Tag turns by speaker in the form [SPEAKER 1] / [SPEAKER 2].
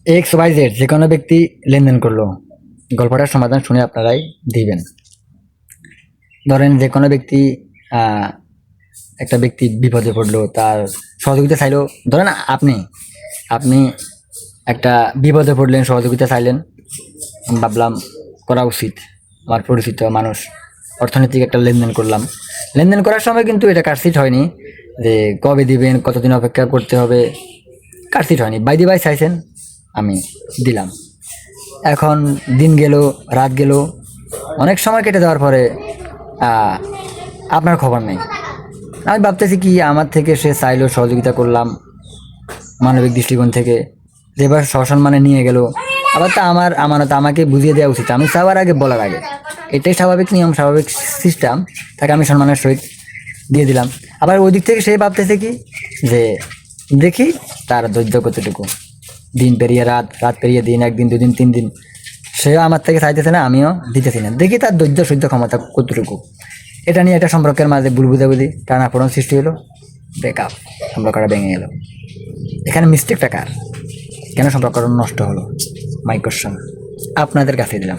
[SPEAKER 1] X Y Z যে কোনো ব্যক্তি লেনদেন করলো, গল্পটার সমাধান শুনে আপনারাই দিবেন। ধরেন যে কোনো ব্যক্তি আহ, একটা ব্যক্তি বিপদে পড়লো, তার সহযোগিতা চাইলো। ধরেন আপনি আপনি একটা বিপদে পড়লেন, সহযোগিতা চাইলেন, আমি ভাবলাম করা উচিত, আমার পরিচিত মানুষ, অর্থনৈতিক একটা লেনদেন করলাম। লেনদেন করার সময় কিন্তু এটা কাটসিট হয়নি যে কবে দিবেন, কতদিন অপেক্ষা করতে হবে, কাটসিট হয়নি, বাইদি বাই চাইছেন, আমি দিলাম। এখন দিন গেল, রাত গেল, অনেক সময় কেটে যাওয়ার পরে আহ, আপনার খবর নেই। আমি ভাবতেছি কি, আমার থেকে সে চাইলো, সহযোগিতা করলাম মানবিক দৃষ্টিকোণ থেকে, যেবার সসম্মানে নিয়ে গেল, আবার তা আমার আমানত আমাকে বুঝিয়ে দেওয়া উচিত, আমি চাওয়ার আগে বলার আগে। এটাই স্বাভাবিক নিয়ম, স্বাভাবিক সিস্টেম। তাকে আমি সম্মানের সহিত দিয়ে দিলাম। আবার ওই দিক থেকে সে ভাবতেছে কি, যে দেখি তার ধৈর্য কতটুকু, দিন পেরিয়ে রাত, রাত পেরিয়ে দিন, একদিন দুদিন তিন দিন, সেও আমার থেকে চাইতেছে না, আমিও দিতেছি না, দেখি তার ধৈর্য সহ্য ক্ষমতা কতটুকু। এটা নিয়ে একটা সম্পর্কের মাঝে ভুল বুঝাবুঝি, টানাপোড়েন সৃষ্টি হলো, ব্রেকআপ, সম্পর্কটা ভেঙে গেল। এখানে মিস্টেকটা কার? কেন সম্পর্কটা নষ্ট হলো? মাই কোশ্চেন আপনাদের কাছে দিলাম।